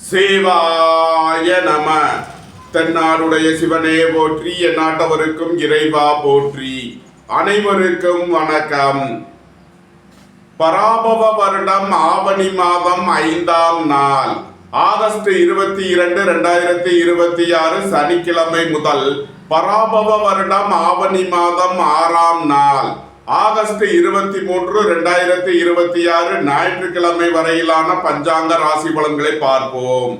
சிவாய நம. தென்னாடுடைய சிவனே போற்றி, எந்நாட்டவருக்கும் இறைவா போற்றி. அனைவருக்கும் வணக்கம். பராபவ வருடம் ஆவணி மாதம் 5ஆம் நாள், ஆகஸ்ட் 22, 2026 சனிக்கிழமை முதல் பராபவ வருடம் ஆவணி மாதம் 6ஆம் நாள், ஆகஸ்ட் 23, 2026 ஞாயிற்றுக்கிழமை வரையிலான பஞ்சாங்க ராசி பலன்களை பார்ப்போம்.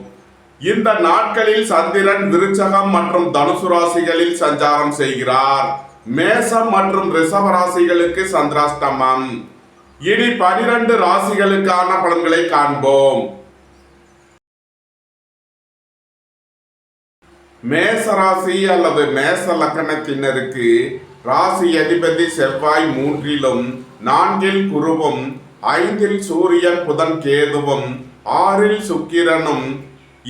இந்த நாட்களில் சந்திரன் விருச்சகம் மற்றும் தனுசு ராசிகளில் சஞ்சாரம் செய்கிறார். மேசம் மற்றும் ரிஷப ராசிகளுக்கு சந்திராஷ்டமம். இனி 12 ராசிகளுக்கான பலன்களை காண்போம். மேச ராசி அல்லது மேச லக்கணத்தினருக்கு ராசி அதிபதி செவ்வாய் 3லும் 4ல் குருவும் 5ல் சூரியன் புதன் கேதுவும் 6ல் சுக்கிரனும்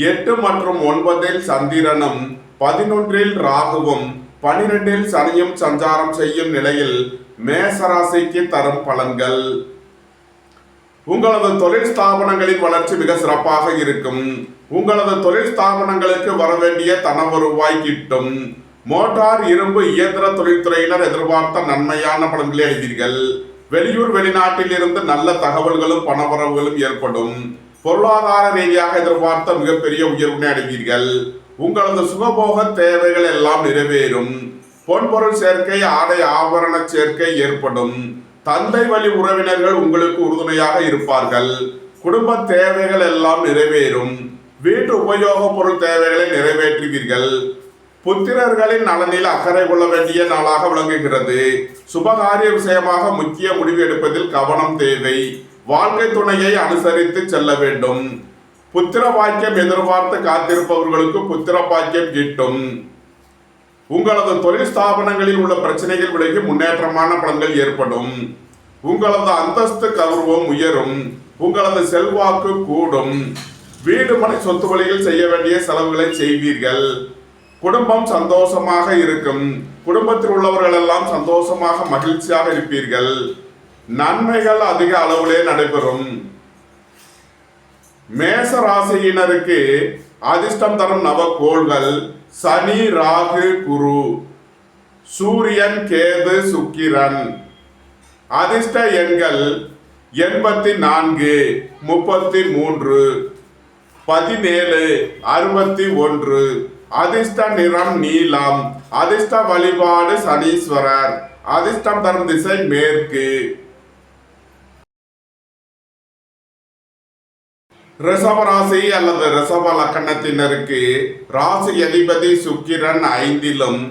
8 மற்றும் 9ல் சந்திரனும் 11ல் ராகுவும் 12ல் சனியும் சஞ்சாரம் செய்யும் நிலையில் மேசராசிக்கு தரும் பலன்கள். உங்களது தொழில் ஸ்தாபனங்களின் வளர்ச்சி மிக சிறப்பாக இருக்கும். உங்களது தொழில் ஸ்தாபனங்களுக்கு வரவேண்டிய தன வருவாய் கிட்டும். மோட்டார், இரும்பு, இயந்திர தொழில்துறையினர் எதிர்பார்த்த நன்மையான பலன்களை அடைவீர்கள். வெளியூர் வெளிநாட்டில் இருந்து நல்ல தகவல்களும் பணவரவுகளும் ஏற்படும். பொருளாதார ரீதியாக எதிர்பார்த்த மிகப்பெரிய உயர்வினை அடைவீர்கள். உங்களது சுகபோக தேவைகள் எல்லாம் நிறைவேறும். பொன்பொருள் சேர்க்கை, ஆடை ஆபரண சேர்க்கை ஏற்படும். தந்தை வழி உறவினர்கள் உங்களுக்கு உறுதுணையாக இருப்பார்கள். குடும்ப தேவைகள் எல்லாம் நிறைவேறும். வீட்டு உபயோக பொருள் தேவைகளை நிறைவேற்றுவீர்கள். புத்திரர்களின் நலனில் அக்கறை கொள்ள வேண்டிய நாளாக விளங்குகிறது. சுபகாரிய விஷயமாக முக்கிய முடிவு எடுப்பதில் கவனம் தேவை. வாழ்க்கை துணையை அனுசரித்து செல்ல வேண்டும். புத்திர பாக்கியம் எதிர்பார்த்து காத்திருப்பவர்களுக்கு புத்திர பாக்கியம் கிட்டும். உங்களது தொழில் ஸ்தாபனங்களில் உள்ள பிரச்சனைகள் விலகி முன்னேற்றமான பலன்கள் ஏற்படும். உங்களது அந்தஸ்து கௌரவம் உயரும். உங்களது செல்வாக்கு கூடும். வீடு மனை சொத்து வழியில் செய்ய வேண்டிய செலவுகளை செய்வீர்கள். குடும்பம் சந்தோஷமாக இருக்கும். குடும்பத்தில் உள்ளவர்கள் எல்லாம் சந்தோஷமாக மகிழ்ச்சியாக இருப்பீர்கள். நன்மைகள் அதிக அளவிலே நடைபெறும். மேச ராசியினருக்கு அதிர்ஷ்டம் தரும் நவக்கோள்கள் சனி, ராகு, குரு, சூரியன், கேது, சுக்கிரன். அதிர்ஷ்ட எண்கள் 84, 33, 17, 61. அதிர்ஷ்ட நிறம் நீலம். அதிர்ஷ்ட வழிபாடு சனீஸ்வரர். அதிர்ஷ்டம் தரும் திசை மேற்கு. ரிஷபராசி அல்லது ரிஷப லக்கணத்தினருக்கு ராசி அதிபதி சுக்கிரன் 5லும்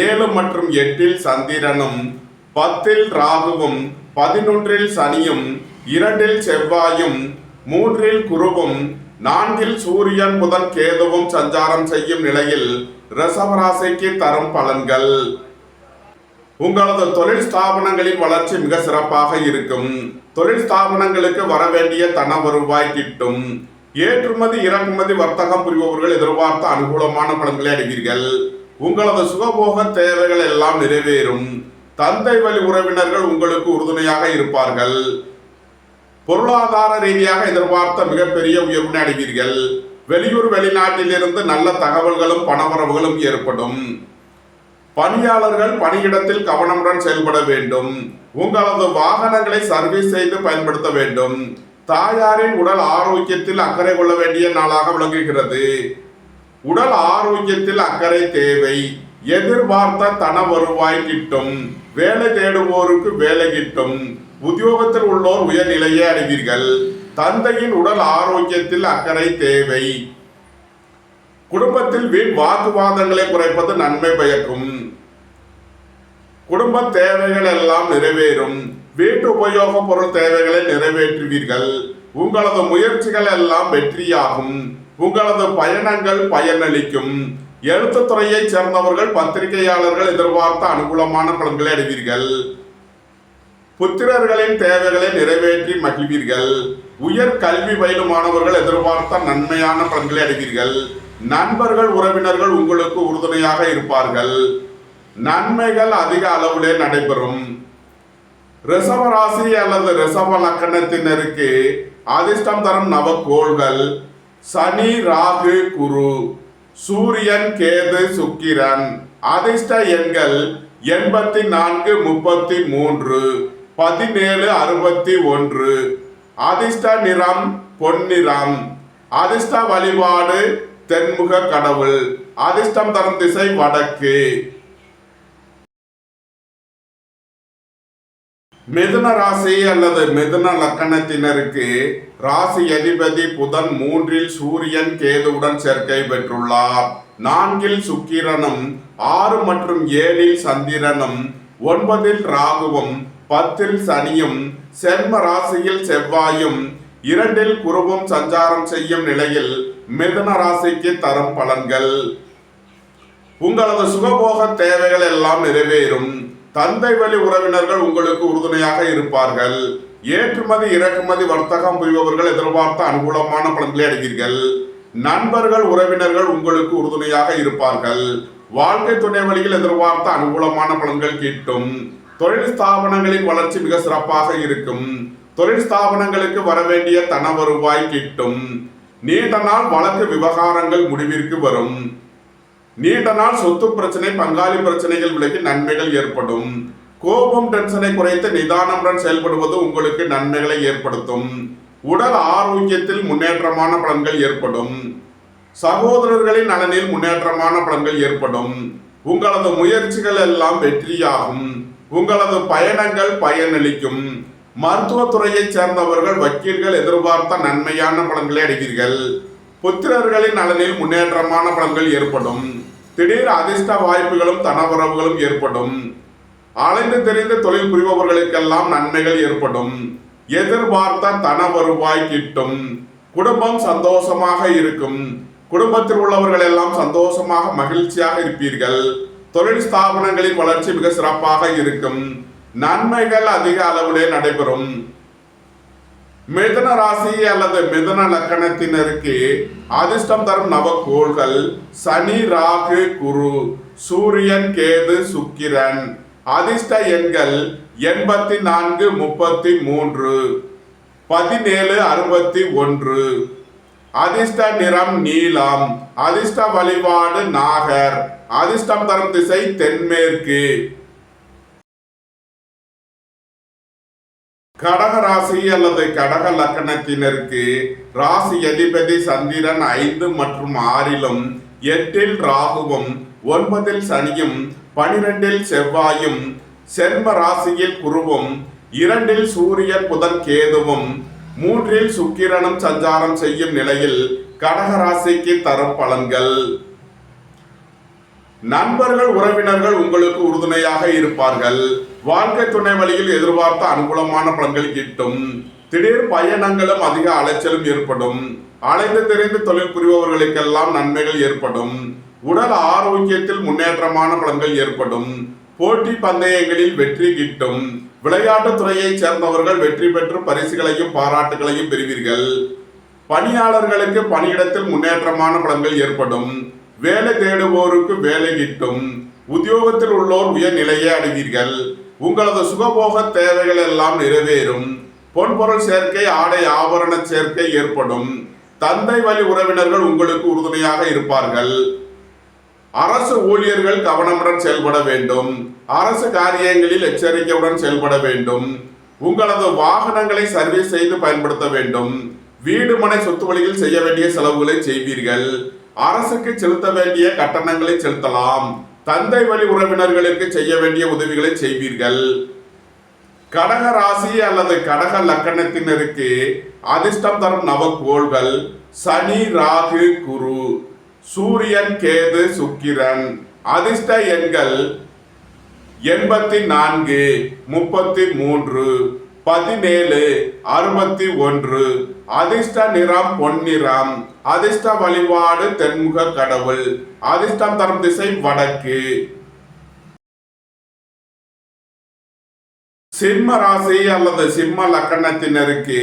7 மற்றும் 8ல் சந்திரனும் 10ல் ராகுவும் 11ல் சனியும் 2ல் செவ்வாயும் 3ல் குருவும் 4ல் சூரியன் புதன் கேதுவும் சஞ்சாரம் செய்யும் நிலையில் ரிஷபராசிக்கு தரும் பலன்கள். உங்களது தொழில் ஸ்தாபனங்களின் வளர்ச்சி மிக சிறப்பாக இருக்கும். தொழில் ஸ்தாபனங்களுக்கு வரவேண்டிய தன வருவாய் கிட்டும். ஏற்றுமதி இறக்குமதி வர்த்தகம் புரிபவர்கள் எதிர்பார்த்த அனுகூலமான பலன்களை அடைவீர்கள். உங்களது சுகபோக தேவைகள் எல்லாம் நிறைவேறும். தந்தை வழி உறவினர்கள் உங்களுக்கு உறுதுணையாக இருப்பார்கள். பொருளாதார ரீதியாக எதிர்பார்த்த மிகப்பெரிய உயர்வினை அடைவீர்கள். வெளியூர் வெளிநாட்டில் இருந்து நல்ல தகவல்களும் பணவரவுகளும் ஏற்படும். பணியாளர்கள் பணியிடத்தில் கவனமுடன் செயல்பட வேண்டும். உங்களது வாகனங்களை சர்வீஸ் செய்து பயன்படுத்த வேண்டும். தாயாரின் உடல் ஆரோக்கியத்தில் அக்கறை கொள்ள வேண்டிய நாளாக விளங்குகிறது. உடல் ஆரோக்கியத்தில் அக்கறை தேவை. எதிர்பார்த்த தன வருவாய் கிட்டும். வேலை தேடுவோருக்கு வேலை கிட்டும். உத்தியோகத்தில் உள்ளோர் உயர்நிலையை அடைவீர்கள். தந்தையின் உடல் ஆரோக்கியத்தில் அக்கறை தேவை. குடும்பத்தில் வீண் வாக்குவாதங்களை குறைப்பது நன்மை பயக்கும். குடும்ப தேவைகள் எல்லாம் நிறைவேறும். வீட்டு உபயோக பொருள் தேவைகளை நிறைவேற்றுவீர்கள். உங்களது முயற்சிகள் எல்லாம் வெற்றியாகும். உங்களது பயணங்கள் பயனளிக்கும். எழுத்துத்துறையை சேர்ந்தவர்கள் பத்திரிகையாளர்கள் எதிர்பார்த்த அனுகூலமான பலன்களை அடைவீர்கள். புத்திரர்களின் தேவைகளை நிறைவேற்றி மகிழ்வீர்கள். உயர் கல்வி பயிலும் மாணவர்கள் எதிர்பார்த்த நன்மையான பலன்களை அடைவீர்கள். நண்பர்கள் உறவினர்கள் உங்களுக்கு உறுதுணையாக இருப்பார்கள். நன்மைகள் அதிக அளவிலே நடைபெறும். ரிஷப ராசி அல்லது ரிஷப லக்கணத்தினருக்கு அதிர்ஷ்டம் தரும் நவக்கோள்கள் சனி ராகு குரு, சூரியன் கேது சுக்கிரன். அதிர்ஷ்ட எண்கள் 84, 33, 17, 61. அதிர்ஷ்ட நிறம் பொன்னிறம். அதிர்ஷ்ட வழிபாடு தென்முக கடவுள். அதிர்ஷ்டம் தரும் திசை வடக்கு. மிதுன ராசி அல்லது மிதுன லக்கணத்தினருக்கு ராசி அதிபதி புதன் 3 சூரியன் கேதுவுடன் சேர்க்கை பெற்றுள்ளார். 4 சுக்கிரனும் 6 மற்றும் 7 சந்திரனும் 9 ராகுவும் 10 சனியும் சென்ம ராசியில் செவ்வாயும் 2 குருவும் சஞ்சாரம் செய்யும் நிலையில் மிதுன ராசிக்கு தரும் பலன்கள். உங்களது சுகபோக தேவைகள் எல்லாம் நிறைவேறும். தந்தை வழி உறவினர்கள் உங்களுக்கு உறுதுணையாக இருப்பார்கள். ஏற்றுமதி இறக்குமதி வர்த்தகம் புரிபவர்கள் எதிர்பார்த்த அனுகூலமான பலன்களை அடைவீர்கள். நண்பர்கள் உறவினர்கள் உங்களுக்கு உறுதுணையாக இருப்பார்கள். வாழ்க்கை துணை வழியில் எதிர்பார்த்த அனுகூலமான பலன்கள் கிட்டும். தொழில் ஸ்தாபனங்களின் வளர்ச்சி மிக சிறப்பாக இருக்கும். தொழில் ஸ்தாபனங்களுக்கு வரவேண்டிய தன வருவாய் கிட்டும். நீண்ட நாள் வழக்கு விவகாரங்கள் முடிவிற்கு வரும். நீண்ட நாள் சொத்து பிரச்சனை பங்காளி பிரச்சனைகள் விலகி நன்மைகள் ஏற்படும். கோபம் டென்ஷனை குறைத்து நிதானமுடன் செயல்படுவது உங்களுக்கு நன்மைகளை ஏற்படுத்தும். உடல் ஆரோக்கியத்தில் முன்னேற்றமான பலன்கள் ஏற்படும். சகோதரர்களின் நலனில் முன்னேற்றமான பலன்கள் ஏற்படும். உங்களது முயற்சிகள் எல்லாம் வெற்றியாகும். உங்களது பயணங்கள் பயனளிக்கும். மருத்துவத்துறையை சேர்ந்தவர்கள் வக்கீல்கள் எதிர்பார்த்த நன்மையான பலன்களை அடைவீர்கள். புத்திரர்களின் நலனில் முன்னேற்றமான பலன்கள் ஏற்படும். திடீர் அதிர்ஷ்ட வாய்ப்புகளும் தனவரவுகளும் ஏற்படும். அலைந்து தெரிந்து தொழில் புரிபவர்களுக்கெல்லாம் நன்மைகள் ஏற்படும். எதிர்பார்த்த தன வருவாய் கிட்டும். குடும்பம் சந்தோஷமாக இருக்கும். குடும்பத்தில் உள்ளவர்கள் எல்லாம் சந்தோஷமாக மகிழ்ச்சியாக இருப்பீர்கள். தொழில் ஸ்தாபனங்களின் வளர்ச்சி மிக சிறப்பாக இருக்கும். நன்மைகள் அதிக அளவிலே நடைபெறும். மிதுன ராசி அல்லது மிதுன லக்கணத்தினருக்கு அதிர்ஷ்டம் தரும் நவக்கோள்கள் சனி ராகு குரு, சூரியன் கேது சுக்கிரன். அதிர்ஷ்ட எண்கள் 84, 33, 17, 61. அதிர்ஷ்ட நிறம் நீலம். அதிர்ஷ்ட வழிபாடு நாகர். அதிர்ஷ்டம் தரும் திசை தென்மேற்கு. கடக ராசி அல்லது கடக லக்கணத்தினருக்கு ராசி அதிபதி சந்திரன் 5 மற்றும் 6லும் 8 ராகுவும் 9 சனியும் 12 செவ்வாயும் சென்ம ராசியில் குருவும் 2 சூரியன் புதன் கேதுவும் 3 சுக்கிரனும் சஞ்சாரம் செய்யும் நிலையில் கடக ராசிக்கு தரும் பலன்கள். நண்பர்கள் உறவினர்கள் உங்களுக்கு உறுதுணையாக இருப்பார்கள். வாழ்க்கை துணை வழியில் எதிர்பார்த்த அனுகூலமான பலன்கள் கிட்டும். திடீர் பயணங்களும் அதிக அலைச்சலும் ஏற்படும். அலைந்து தெரிந்து தொழில் புரிபவர்களுக்கெல்லாம் நன்மைகள் ஏற்படும். உடல் ஆரோக்கியத்தில் முன்னேற்றமான பலன்கள் ஏற்படும். போட்டி பந்தயங்களில் வெற்றி கிட்டும். விளையாட்டுத் துறையைச் சேர்ந்தவர்கள் வெற்றி பெற்று பரிசுகளையும் பாராட்டுகளையும் பெறுவீர்கள். பணியாளர்களுக்கு பணியிடத்தில் முன்னேற்றமான பலன்கள் ஏற்படும். வேலை தேடுவோருக்கு வேலை கிட்டும். உத்தியோகத்தில் உள்ளோர் உயர்நிலையை அடைவீர்கள். உங்களது சுகபோக தேவைகள் எல்லாம் நிறைவேறும். பொன்பொருள் சேர்க்கை ஆடை ஆபரண சேர்க்கை ஏற்படும். தந்தை வழி உறவினர்கள் உங்களுக்கு உறுதுணையாக இருப்பார்கள். அரசு ஊழியர்கள் கவனமுடன் செயல்பட வேண்டும். அரசு காரியங்களில் எச்சரிக்கையுடன் செயல்பட வேண்டும். உங்களது வாகனங்களை சர்வீஸ் செய்து பயன்படுத்த வேண்டும். வீடு மனை சொத்து வழியில் செய்ய வேண்டிய செலவுகளை செய்வீர்கள். அரசுக்கு செலுத்த வேண்டிய கட்டணங்களை செலுத்தலாம். தந்தை வழி உறவினர்களுக்கு செய்ய வேண்டிய உதவிகளை செய்வீர்கள். கடக ராசி அல்லது கடக லக்கணத்தினருக்கு அதிர்ஷ்டம் தரும் நவக்கோள்கள் சனி ராகு குரு, சூரியன் கேது சுக்கிரன். அதிர்ஷ்ட எண்கள் 84, 33, 17, 61. அதிர்ஷ்ட நிறம் பொன்னிறம். அதிர்ஷ்ட வழிபாடு தென்முக கடவுள். அதிர்ஷ்டம் தரும் திசை வடக்கு. சிம்ம ராசி அல்லது சிம்ம லக்கணத்தினருக்கு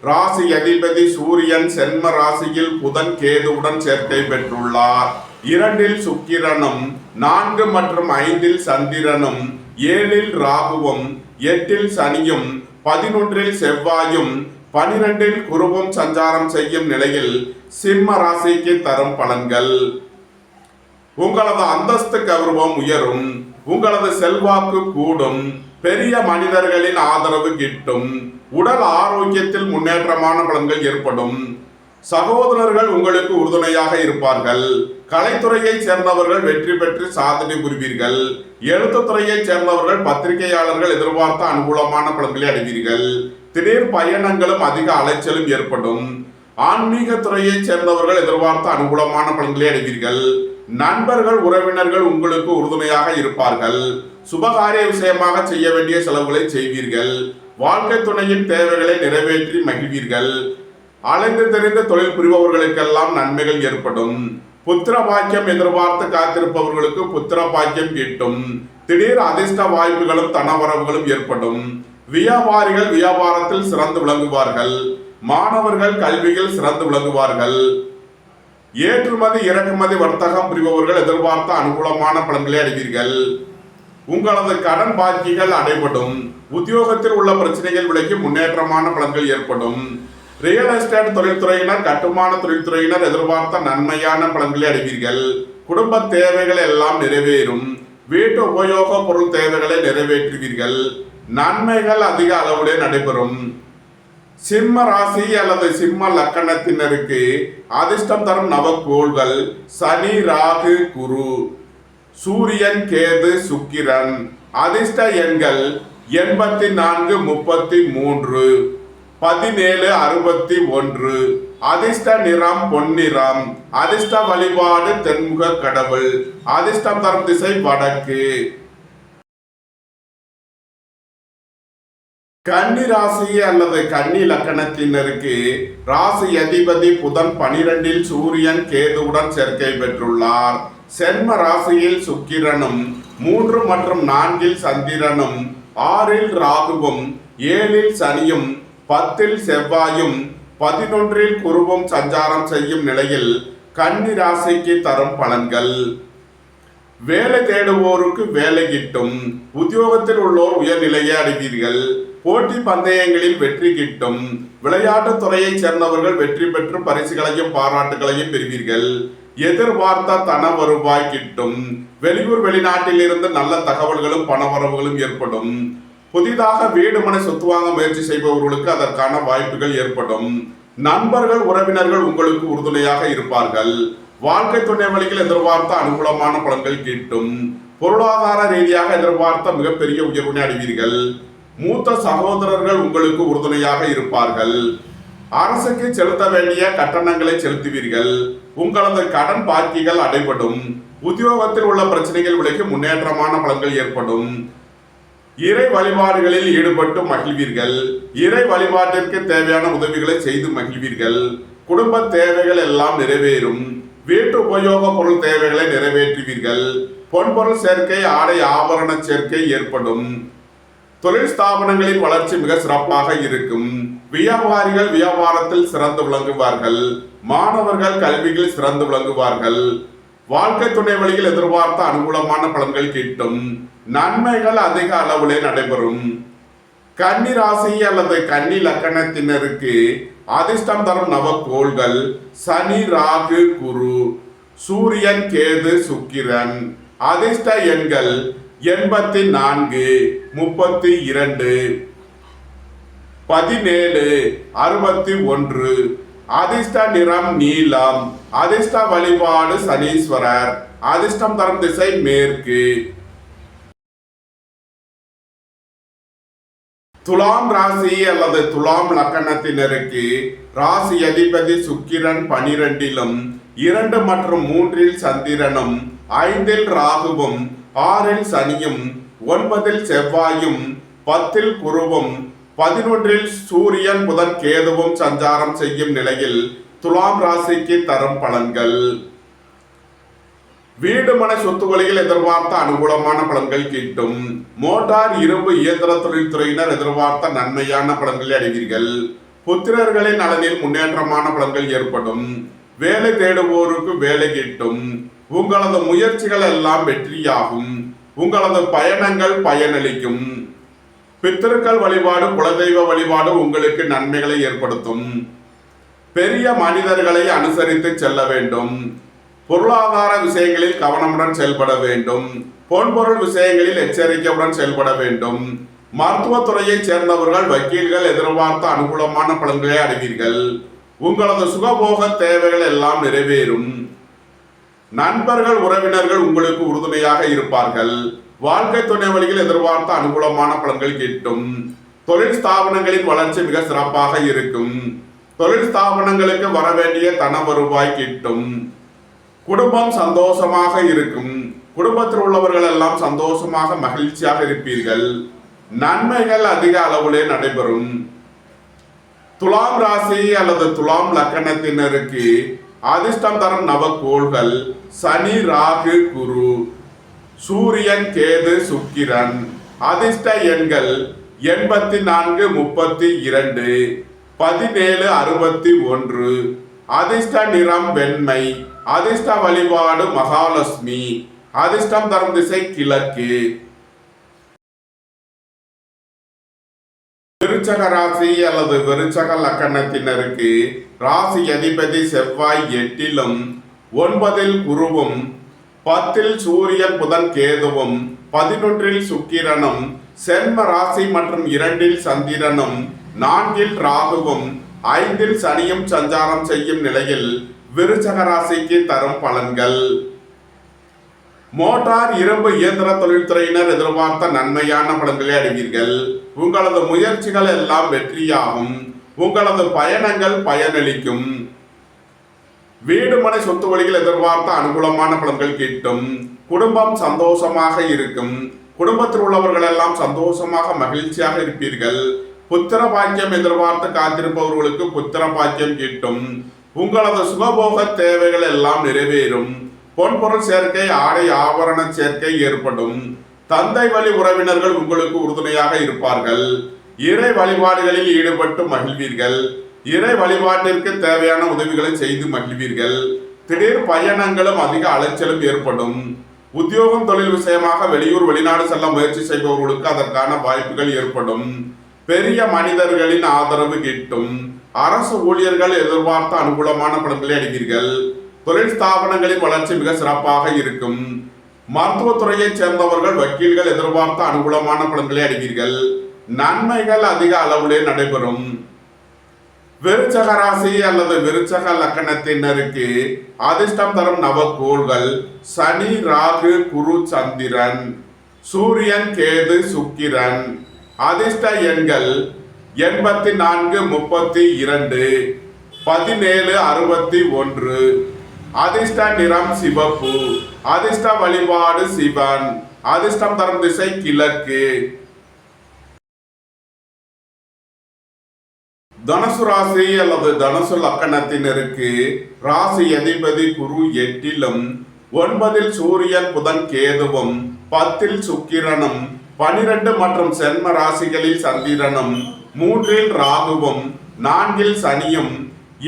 ராசி அதிபதி சூரியன் சென்ம ராசியில் புதன் கேதுவுடன் சேர்க்கை பெற்றுள்ளார். 2 சுக்கிரனும் 4 மற்றும் 5 சந்திரனும் 7 ராகுவும் 8 சனியும் 11 செவ்வாயும் 12 குருவும் சஞ்சாரம் செய்யும் நிலையில் சிம்ம ராசிக்கு தரும் பலன்கள். உங்களது அந்தஸ்து கௌரவம் உயரும். உங்களது செல்வாக்கு கூடும். பெரிய மனிதர்களின் ஆதரவு கிட்டும். உடல் ஆரோக்கியத்தில் முன்னேற்றமான பலன்கள் ஏற்படும். சகோதரர்கள் உங்களுக்கு உறுதுணையாக இருப்பார்கள். கலைத்துறையைச் சேர்ந்தவர்கள் வெற்றி பெற்று சாதனை புரிவீர்கள். எழுத்துத்துறையைச் சேர்ந்தவர்கள் பத்திரிகையாளர்கள் எதிர்பார்த்த அனுகூலமான பலன்களை அடைவீர்கள். திடீர் பயணங்களும் அதிக அலைச்சலும் ஏற்படும். ஆன்மீக துறையைச் சேர்ந்தவர்கள் எதிர்பார்த்த அனுகூலமான பலன்களை அடைவீர்கள். நண்பர்கள் உறவினர்கள் உங்களுக்கு உறுதுணையாக இருப்பார்கள். சுபகாரிய விஷயமாக செய்ய வேண்டிய செலவுகளை செய்வீர்கள். வாழ்க்கை துணையின் தேவைகளை நிறைவேற்றி மகிழ்வீர்கள். அலைந்து தெரிந்த தொழில் புரிபவர்களுக்கெல்லாம் நன்மைகள் ஏற்படும். புத்திர பாக்கியம் எதிர்பார்த்து காத்திருப்பவர்களுக்கு புத்திர பாக்கியம் கிட்டும். திடீர் அதிர்ஷ்ட வாய்ப்புகளும் தனவரவுகளும் ஏற்படும். வியாபாரிகள் வியாபாரத்தில் சிறந்து விளங்குவார்கள். மாணவர்கள் கல்வியில் சிறந்து விளங்குவார்கள். ஏற்றுமதி இறக்குமதி வர்த்தகம் புரிபவர்கள் எதிர்பார்த்த அனுகூலமான பலன்களை அடைவீர்கள். உங்களது கடன் பாக்கிகள் அடைபடும். உத்தியோகத்தில் உள்ள பிரச்சனைகள் விலகி முன்னேற்றமான பலன்கள் ஏற்படும். ரியல் எஸ்டேட் தொழில்துறையினர் கட்டுமான தொழில்துறையினர் எதிர்பார்த்த நன்மையான பலன்களை அடைவீர்கள். குடும்ப தேவைகள் எல்லாம் நிறைவேறும். வீட்டு உபயோக பொருள் தேவைகளை நிறைவேற்றுவீர்கள். நன்மைகள் அதிக அளவுடைய நடைபெறும். சிம்ம ராசி அல்லது சிம்ம லக்கணத்தினருக்கு அதிர்ஷ்டம் தரும் நவக்கோள்கள் சனி, ராகு, குரு, சூரியன், கேது, சுக்கிரன். அதிர்ஷ்ட எண்கள் 84, 33, 17, 61. அதிர்ஷ்ட நிறம் பொன்னிறம். அதிர்ஷ்ட வழிபாடு தென்முக கடவுள். அதிர்ஷ்டம் தரும் திசை வடக்கு. கன்னி ராசி அல்லது கன்னி லக்கணத்தினருக்கு ராசி அதிபதி புதன் 12 சூரியன் கேதுவுடன் சேர்க்கை பெற்றுள்ளார். சென்ம ராசியில் சுக்கிரனும் 3 மற்றும் 4 சந்திரனும் 6 ராகுவும் 7 சனியும் 10 செவ்வாயும் 11 குருவும் சஞ்சாரம் செய்யும் நிலையில் கன்னி ராசிக்கு தரும் பலன்கள். வேலை தேடுவோருக்கு வேலை கிட்டும். உத்தியோகத்தில் உள்ளோர் உயர்நிலையை அடைவீர்கள். போட்டி பந்தயங்களில் வெற்றி கிட்டும். விளையாட்டுத் துறையைச் சேர்ந்தவர்கள் வெற்றி பெற்று பரிசுகளையும் பாராட்டுகளையும் பெறுவீர்கள். எதிர்பார்த்த தன வருவாய் கிட்டும். வெளியூர் வெளிநாட்டில் இருந்து நல்ல தகவல்களும் பணவரவுகளும் ஏற்படும். புதிதாக வீடு மனை சொத்து வாங்க முயற்சி செய்பவர்களுக்கு அதற்கான வாய்ப்புகள் ஏற்படும். நண்பர்கள் உறவினர்கள் உங்களுக்கு உறுதுணையாக இருப்பார்கள். வாழ்க்கை துணை வழியில் எதிர்பார்த்த அனுகூலமான பலன்கள் கிட்டும். பொருளாதார ரீதியாக எதிர்பார்த்த மிகப்பெரிய உயர்வினை அடைவீர்கள். மூத்த சகோதரர்கள் உங்களுக்கு உறுதுணையாக இருப்பார்கள். அரசுக்கு செலுத்த வேண்டிய கட்டணங்களை செலுத்துவீர்கள். உங்களது கடன் பாக்கிகள் அடைபடும். உத்தியோகத்தில் உள்ள பிரச்சனைகள் விலகி முன்னேற்றமான பலன்கள் ஏற்படும். இறை வழிபாடுகளில் ஈடுபட்டு மகிழ்வீர்கள். இறை வழிபாட்டிற்கு தேவையான உதவிகளை செய்து மகிழ்வீர்கள். குடும்ப தேவைகள் எல்லாம் நிறைவேறும். வீட்டு உபயோக பொருள் தேவைகளை நிறைவேற்றுவீர்கள். பொன்பொருள் சேர்க்கை, ஆடை ஆபரண சேர்க்கை ஏற்படும். தொழில் ஸ்தாபனங்களின் வளர்ச்சி மிக சிறப்பாக இருக்கும். வியாபாரிகள் வியாபாரத்தில் சிறந்து விளங்குவார்கள். மாணவர்கள் கல்வியில் சிறந்து விளங்குவார்கள். வாழ்க்கை துணை வழியில் எதிர்பார்த்த அனுகூலமான பலன்கள் கிட்டும். நன்மைகள் அதிக அளவிலே நடைபெறும். கன்னி ராசி அல்லது கன்னி லக்கணத்தினருக்கு அதிர்ஷ்டம் தரும் நவக்கோள்கள் சனி, ராகு, குரு, சூரியன், கேது, சுக்கிரன். அதிர்ஷ்ட எண்கள் 84, 32, 17, 61. அதிர்ஷ்ட நிறம் நீலம். அதிர்ஷ்ட வழிபாடு சனீஸ்வரர். அதிர்ஷ்டம் தரும் திசை மேற்கு. துலாம் ராசி அல்லது துலாம் லக்கணத்தினருக்கு ராசி அதிபதி சுக்கிரன் 12 2 மற்றும் 3 சந்திரனும் 5 ராகுவும் 6 சனியும் 9 செவ்வாயும் 10 குருவும் 11 சூரியன் புதன் கேதுவும் சஞ்சாரம் செய்யும் நிலையில் துலாம் ராசிக்கு தரும் பலன்கள். வீடு மனை சொத்து வழியில் எதிர்பார்த்த அனுகூலமான பலன்கள் கிட்டும். மோட்டார் இரும்பு இயந்திர தொழில்துறையினர் எதிர்பார்த்த நன்மையான பலன்களை அடைவீர்கள். புத்திரர்களின் நலனில் முன்னேற்றமான பலன்கள் ஏற்படும். வேலை தேடுவோருக்கு வேலை கிட்டும். உங்களது முயற்சிகள் எல்லாம் வெற்றியாகும். உங்களது பயணங்கள் பயனளிக்கும். பித்திருக்கள் வழிபாடு, குலதெய்வ வழிபாடு உங்களுக்கு நன்மைகளை ஏற்படுத்தும். பெரிய மனிதர்களை அனுசரித்து செல்ல வேண்டும். பொருளாதார விஷயங்களில் கவனமுடன் செயல்பட வேண்டும். பொன்பொருள் விஷயங்களில் எச்சரிக்கையுடன் செயல்பட வேண்டும். மருத்துவத்துறையைச் சேர்ந்தவர்கள், வக்கீல்கள் எதிர்பார்த்த அனுகூலமான பலன்களை அடைவீர்கள். உங்களது சுகபோக தேவைகள் எல்லாம் நிறைவேறும். நண்பர்கள், உறவினர்கள் உங்களுக்கு உறுதுணையாக இருப்பார்கள். வாழ்க்கை துணை வழியில் எதிர்பார்த்த அனுகூலமான பலன்கள் கிட்டும். தொழில் ஸ்தாபனங்களின் வளர்ச்சி மிக சிறப்பாக இருக்கும். தொழில் ஸ்தாபனங்களுக்கு வர வேண்டிய தன வருவாய் கிட்டும். குடும்பம் சந்தோஷமாக இருக்கும். குடும்பத்தில் உள்ளவர்கள் எல்லாம் சந்தோஷமாக மகிழ்ச்சியாக இருப்பீர்கள். நன்மைகள் அதிக அளவிலே நடைபெறும். துலாம் ராசி அல்லது துலாம் லக்கணத்தினருக்கு அதிர்ஷ்டம் தரும் நவக்கோள்கள் சனி, ராகு, குரு, சூரியன், கேது, சுக்கிரன். அதிர்ஷ்ட எண்கள் 84, 32, 17, 61. அதிர்ஷ்ட நிறம் வெண்மை. அதிர்ஷ்ட வழிபாடு மகாலட்சுமி. அதிர்ஷ்டம் தரும் திசை கிழக்கு. விருச்சக ராசி அல்லது விருச்சக லக்கணத்தினருக்கு ராசி அதிபதி செவ்வாய் 8லும் 9ல் குருவும் 10ல் சூரியன், புதன், கேதுவும் 11ல் சுக்கிரனும் சென்ம ராசி மற்றும் 2ல் சந்திரனும் 4ல் ராகுவும் 5ல் சனியும் சஞ்சாரம் செய்யும் நிலையில் விருச்சக ராசிக்கு தரும் பலன்கள். மோட்டார், இரும்பு, இயந்திர தொழில்துறையினர் எதிர்பார்த்த நன்மையான பலன்களை அடைவீர்கள். உங்களது முயற்சிகள் எல்லாம் வெற்றியாகும். உங்களது பயணங்கள் பயனளிக்கும். வீடு மனை சொத்து வழியில் எதிர்பார்த்த அனுகூலமான பலன்கள் கிட்டும். குடும்பம் சந்தோஷமாக இருக்கும். குடும்பத்தில் உள்ளவர்கள் எல்லாம் சந்தோஷமாக மகிழ்ச்சியாக இருப்பீர்கள். புத்திர பாக்கியம் எதிர்பார்த்து காத்திருப்பவர்களுக்கு புத்திர பாக்கியம் கிட்டும். உங்களது சுகபோக தேவைகள் எல்லாம் நிறைவேறும். பொன்பொருள் சேர்க்கை, ஆடை ஆபரண சேர்க்கை ஏற்படும். தந்தை வழி உறவினர்கள் உங்களுக்கு உறுதுணையாக இருப்பார்கள். இறை வழிபாடுகளில் ஈடுபட்டு மகிழ்வீர்கள். இறை வழிபாட்டிற்கு தேவையான உதவிகளை செய்து மகிழ்வீர்கள். திடீர் பயணங்களும் அதிக அலைச்சலும் ஏற்படும். உத்தியோகம், தொழில் விஷயமாக வெளியூர், வெளிநாடு செல்ல முயற்சி செய்பவர்களுக்கு அதற்கான வாய்ப்புகள் ஏற்படும். பெரிய மனிதர்களின் ஆதரவு கிட்டும். அரசு ஊழியர்கள் எதிர்பார்த்த அனுகூலமான பலன்களை அடைவீர்கள். தொழில் ஸ்தாபனங்களின் வளர்ச்சி மிக சிறப்பாக இருக்கும். மருத்துவத்துறையைச் சேர்ந்தவர்கள், வக்கீல்கள் எதிர்பார்த்த அனுகூலமான பலன்களை அடைவீர்கள். நன்மைகள் அதிக அளவிலே நடைபெறும். விருச்சக ராசி அல்லது விருச்சக லக்கணத்தினருக்கு அதிர்ஷ்டம் தரும் நவக்கோள்கள் சனி, ராகு, குரு, சந்திரன், சூரியன், கேது, சுக்கிரன். அதிர்ஷ்ட எண்கள் 84, 32, 17, 61. அதிர்ஷ்ட நிறம் சிவப்பு. அதிர்ஷ்ட வழிபாடு சிவன். அதிர்ஷ்டம் தரும் திசை கிழக்கு. தனுசு ராசி அல்லது தனுசு லக்கணத்தினருக்கு ராசி அதிபதி குரு 8லும் 9ல் சூரியன், புதன், கேதுவும் 10ல் சுக்கிரனும் 12 மற்றும் சென்ம ராசிகளில் சந்திரனும் 3ல் ராகுவும் 4ல் சனியும்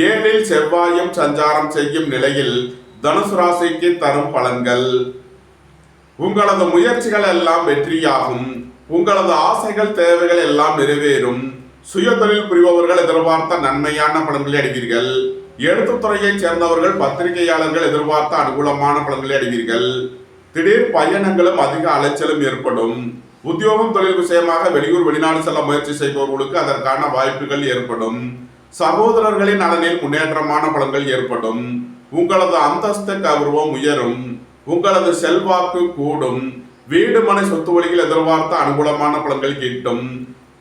7ல் செவ்வாயும் சஞ்சாரம் செய்யும் நிலையில் தனுசு ராசிக்கு தரும் பலன்கள். உங்களது முயற்சிகள் எல்லாம் வெற்றியாகும். உங்களது ஆசைகள், தேவைகள் எல்லாம் நிறைவேறும். சுய தொழில் புரிபவர்கள் எதிர்பார்த்த நன்மையான பலன்களை அடைவீர்கள். எழுத்துத்துறையைச் சேர்ந்தவர்கள், பத்திரிகையாளர்கள் எதிர்பார்த்த அனுகூலமான பலன்களை அடைவீர்கள். திடீர் பயணங்களும் அதிக அலைச்சலும் ஏற்படும். உத்தியோகம், தொழில் விஷயமாக வெளியூர், வெளிநாடு செல்ல முயற்சி செய்பவர்களுக்கு அதற்கான வாய்ப்புகள் ஏற்படும். சகோதரர்களின் நலனில் முன்னேற்றமான பலன்கள் ஏற்படும். உங்களது அந்தஸ்து, கௌரவம் உயரும். உங்களது செல்வாக்கு கூடும். வீடு மனை சொத்து வழியில் எதிர்பார்த்த அனுகூலமான பலன்கள் கிட்டும்.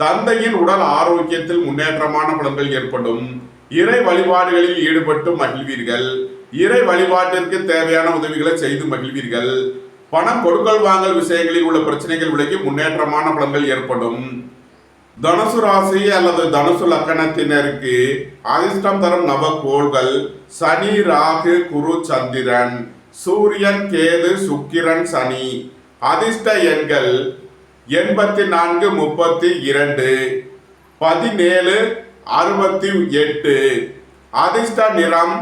தந்தையின் உடல் ஆரோக்கியத்தில் முன்னேற்றமான பலன்கள் ஏற்படும். இறை வழிபாடுகளில் ஈடுபட்டு மகிழ்வீர்கள். இறை வழிபாட்டிற்கு தேவையான உதவிகளை செய்து மகிழ்வீர்கள். பணம் கொடுக்கல் வாங்கல் விஷயங்களில் உள்ள பிரச்சனைகள் விலகி முன்னேற்றமான பலன்கள் ஏற்படும். தனுசு ராசி அல்லது தனுசு லக்கணத்தினருக்கு அதிர்ஷ்டம் தரும் நவக்கோள்கள் சனி, ராகு, குரு, சந்திரன், சூரியன், கேது, சுக்கிரன், சனி. அதிர்ஷ்ட எண்கள் 84, 32, 17, 68. அதிர்ஷ்ட நிறம்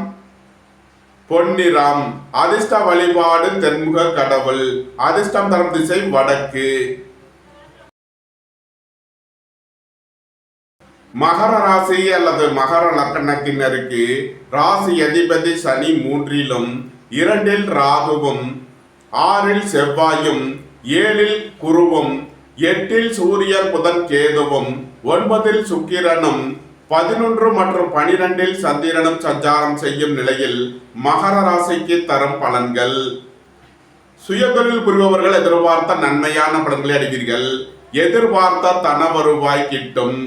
பொன்னிறம். அதிர்ஷ்ட வழிபாடு தென்முக கடவுள். அதிர்ஷ்டம் தரும் திசை வடக்கு. மகர ராசி அல்லது மகர லக்கணத்தினருக்கு ராசி அதிபதி சனி 3லும் 2ல் ராகுவும் 6ல் செவ்வாயும் 7ல் குருவும் 8ல் சூரியன் புதன் கேதுவும் 9ல் சுக்கிரனும் 11 மற்றும் 12ல் சந்திரனும் சஞ்சாரம் செய்யும் நிலையில் மகர ராசிக்கு தரும் பலன்கள். சுயதொழில் புரிபவர்கள் எதிர்பார்த்த நன்மையான பலன்களை அடைவீர்கள். எதிர்பார்த்த தன வருவாய் கிட்டும்.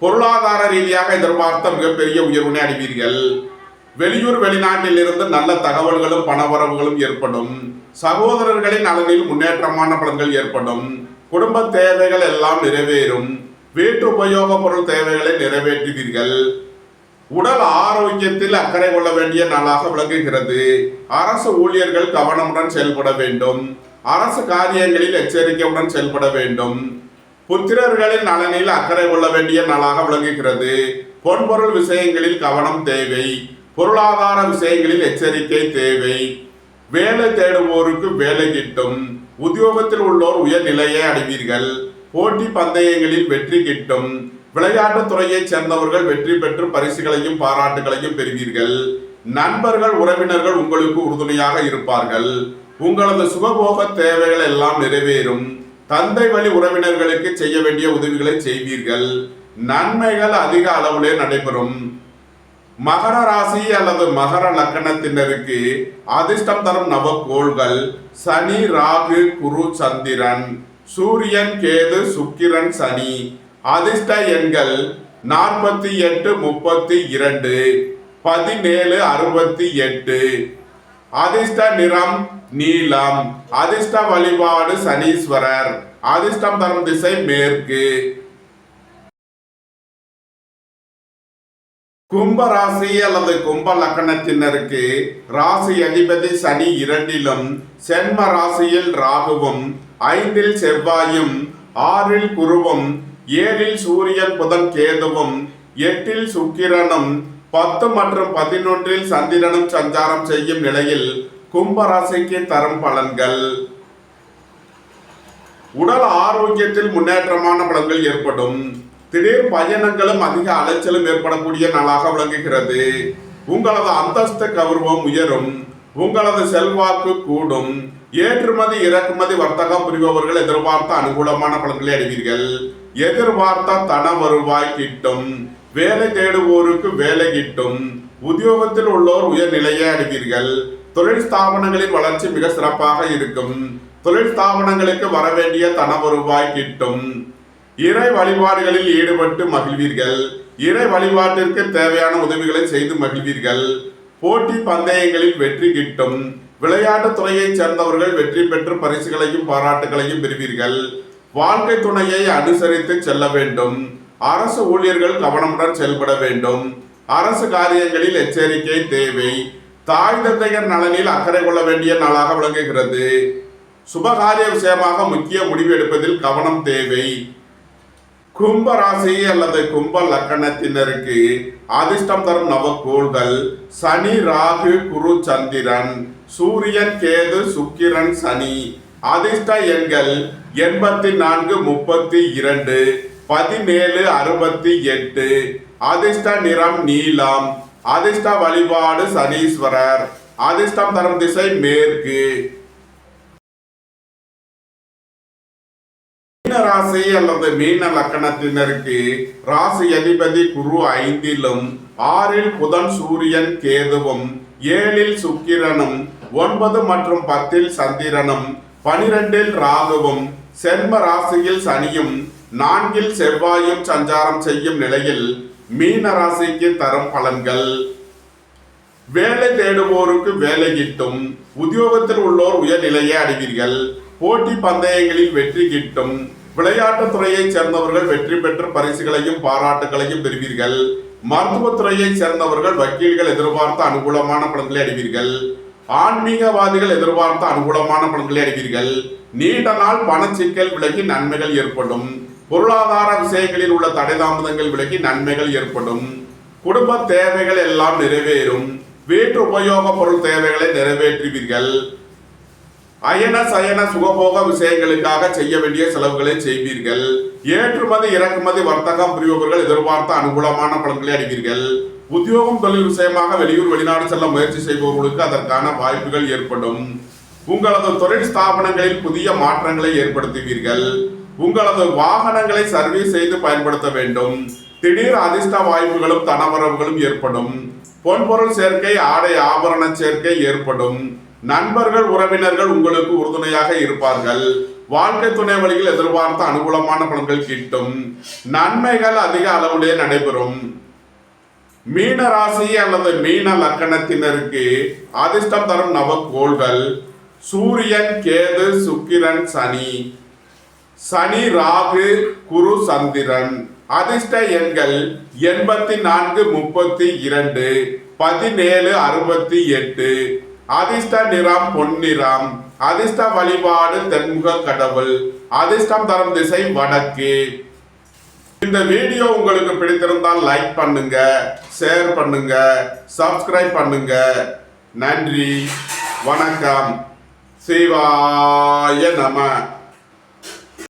பொருளாதார ரீதியாக எதிர்பார்த்த மிகப்பெரிய உயர்வினை அடைவீர்கள். வெளியூர் வெளிநாட்டில் இருந்து நல்ல தகவல்களும் பணவரவுகளும் ஏற்படும். சகோதரர்களின் நலனில் முன்னேற்றமான பலன்கள் ஏற்படும். குடும்ப தேவைகள் எல்லாம் நிறைவேறும். வீட்டு உபயோக பொருள் தேவைகளை நிறைவேற்றுவீர்கள். உடல் ஆரோக்கியத்தில் அக்கறை கொள்ள வேண்டிய நாளாக விளங்குகிறது. அரசு ஊழியர்கள் கவனமுடன் செயல்பட வேண்டும். அரசு காரியங்களில் எச்சரிக்கையுடன் செயல்பட வேண்டும். புத்திரர்களின் நலனில் அக்கறை கொள்ள வேண்டிய நாளாக விளங்குகிறது. பொன்பொருள் விஷயங்களில் கவனம் தேவை. பொருளாதார விஷயங்களில் எச்சரிக்கை தேவை. வேலை தேடுவோருக்கு வேலை கிட்டும். உத்தியோகத்தில் உள்ளோர் உயர்நிலையை அடைவீர்கள். போட்டி பந்தயங்களில் வெற்றி கிட்டும். விளையாட்டுத் துறையைச் சேர்ந்தவர்கள் வெற்றி பெற்று பரிசுகளையும் பாராட்டுகளையும் பெறுவீர்கள். நண்பர்கள் உறவினர்கள் உங்களுக்கு உறுதுணையாக இருப்பார்கள். உங்களது சுகபோக தேவைகள் எல்லாம் நிறைவேறும். தந்தை வழி உறவினர்களுக்கு செய்ய வேண்டிய உதவிகளை செய்வீர்கள். நன்மைகள் அதிக அளவிலே நடைபெறும். மகர ராசி அல்லது மகர லக்கணத்தினருக்கு அதிர்ஷ்டம் தரும் நவக்கோள்கள் சனி, ராகு, குரு, சந்திரன், சூரியன், கேது, சுக்கிரன், சனி. அதிர்ஷ்ட எண்கள் 48, 32, 17, 68. அதிர்ஷ்ட நிறம் நீலம். அதிர்ஷ்ட வழிபாடு சனீஸ்வரர். அதிர்ஷ்டம் தரும் திசை மேற்கு. கும்ப ராசி அல்லது கும்ப லக்கணத்தினருக்கு ராசி அதிபதி சனி 2லும் சென்ம ராசியில் ராகுவும் 5ல் செவ்வாயும் 6ல் குருவும் 7ல் சூரியன் புதன் கேதுவும் 8ல் சுக்கிரனும் 10 மற்றும் 11ல் சந்திரனும் சஞ்சாரம் செய்யும் நிலையில் கும்ப ராசிக்கு தரும் பலன்கள். உடல் ஆரோக்கியத்தில் முன்னேற்றமான பலன்கள் ஏற்படும். திடீர் பயணங்களும் அதிக அலைச்சலும் ஏற்படக்கூடிய நாளாக விளங்குகிறது. உங்களது அந்தஸ்து கௌரவம் உயரும். உங்களது செல்வாக்கு கூடும். ஏற்றுமதி இறக்குமதி வர்த்தகம் புரிபவர்கள் எதிர்பார்த்த அனுகூலமான பலன்களை அடைவீர்கள். எதிர்பார்த்த தன வருவாய் கிட்டும். வேலை தேடுவோருக்கு வேலை கிட்டும். உத்தியோகத்தில் உள்ளோர் உயர்நிலையை அடைவீர்கள். தொழில் ஸ்தாபனங்களின் வளர்ச்சி மிக சிறப்பாக இருக்கும். தொழில் ஸ்தாபனங்களுக்கு வரவேண்டிய தன வருவாய் கிட்டும். இறை வழிபாடுகளில் ஈடுபட்டு மகிழ்வீர்கள். இறை வழிபாட்டிற்கு தேவையான உதவிகளை செய்து மகிழ்வீர்கள். போட்டி பந்தயங்களில் வெற்றி கிட்டும். விளையாட்டுத் துறையைச் சேர்ந்தவர்கள் வெற்றி பெற்று பரிசுகளையும் பாராட்டுகளையும் பெறுவீர்கள். வாழ்க்கை துணையை அனுசரித்து செல்ல வேண்டும். அரசு ஊழியர்கள் கவனமுடன் செயல்பட வேண்டும். அரசு காரியங்களில் எச்சரிக்கை தேவை. தாய் தந்தையர் நலனில் அக்கறை கொள்ள வேண்டிய நாளாக விளங்குகிறது. சுபகாரிய விஷயமாக முக்கிய முடிவு எடுப்பதில் கவனம் தேவை. கும்ப ராசி அல்லது கும்ப லக்கணத்தினருக்கு அதிர்ஷ்டம் தரும் நவக்கோள்கள் சனி, ராகு, குரு, சந்திரன், சூரியன், கேது, சுக்கிரன், சனி. அதிர்ஷ்ட எண்கள் 84, 32, 17, 68. அதிர்ஷ்ட நிறம் நீலம். அதிர்ஷ்ட வழிபாடு சனீஸ்வரர். அதிர்ஷ்டம் தரும் திசை மேற்கு. மீன ராசி அல்லது மீன லக்கணத்தினருக்கு ராசி அதிபதி குரு 5லும் 6ல் புதன், சூரியன், கேதுவும் 7ல் சுக்கிரனும் 9 மற்றும் 10ல் சந்திரனும் 12ல் ராகுவும் சென்ம ராசியில் சனியும் 4ல் செவ்வாயும் சஞ்சாரம் செய்யும் நிலையில் மீன ராசிக்கு தரும் பலன்கள். வேலை தேடுவோருக்கு வேலை கிட்டும். உத்தியோகத்தில் உள்ளோர் உயர்நிலையை அடைவீர்கள். போட்டி பந்தயங்களில் வெற்றி கிட்டும். விளையாட்டுத் துறையைச் சேர்ந்தவர்கள் வெற்றி பெற்று பரிசுகளையும் பாராட்டுகளையும் பெறுவீர்கள். மருத்துவத்துறையைச் சேர்ந்தவர்கள் வக்கீல்கள் எதிர்பார்த்த அனுகூலமான பலன்களை அடைவீர்கள். ஆன்மீகவாதிகள் எதிர்பார்த்த அனுகூலமான பலன்களை அடைவீர்கள். நீண்ட நாள் பணச்சிக்கல் விலகி நன்மைகள் ஏற்படும். பொருளாதார விஷயங்களில் உள்ள தடை தாமதங்கள் விலகி நன்மைகள் ஏற்படும். குடும்ப தேவைகள் எல்லாம் நிறைவேறும். வீட்டு உபயோக பொருள் தேவைகளை நிறைவேற்றுவீர்கள். அயன சயன சுகபோக விஷயங்களுக்காக செய்ய வேண்டிய செலவுகளை செய்வீர்கள். ஏற்றுமதி இறக்குமதி வர்த்தகம் புரிபவர்கள் எதிர்பார்த்த அனுகூலமான பலன்களை அடைவீர்கள். உத்தியோகம் தொழில் விஷயமாக வெளியூர் வெளிநாடு செல்ல முயற்சி செய்பவர்களுக்கு அதற்கான வாய்ப்புகள் ஏற்படும். உங்களது தொழில் ஸ்தாபனங்களில் புதிய மாற்றங்களை ஏற்படுத்துவீர்கள். உங்களது வாகனங்களை சர்வீஸ் செய்து பயன்படுத்த வேண்டும். திடீர் அதிர்ஷ்ட வாய்ப்புகளும் தனவரவுகளும் ஏற்படும். பொன்பொருள் சேர்க்கை ஆடை ஆபரண சேர்க்கை ஏற்படும். நண்பர்கள் உறவினர்கள் உங்களுக்கு உறுதுணையாக இருப்பார்கள். வாழ்க்கை துணை வழியில் எதிர்பார்த்த அனுகூலமான பலன்கள் கிட்டும். நன்மைகள் அதிக அளவிலே நடைபெறும். மீன ராசி அல்லது மீன லக்கணத்தினருக்கு அதிர்ஷ்டம் தரும் நவக்கோள்கள் சூரியன், கேது, சுக்கிரன், சனி. சனி, ராகு, குரு, சந்திரன். அதிர்ஷ்ட எண்கள் 84, 32, 17, 68. அதிர்ஷ்ட நிறம் பொன்னிறம். அதிர்ஷ்ட வழிபாடு தென்முக கடவுள். அதிர்ஷ்டம் தரும் திசை வடக்கு. இந்த வீடியோ உங்களுக்கு பிடித்திருந்தால் லைக் பண்ணுங்க, ஷேர் பண்ணுங்க, சப்ஸ்கிரைப் பண்ணுங்க. நன்றி, வணக்கம். சிவாய நம.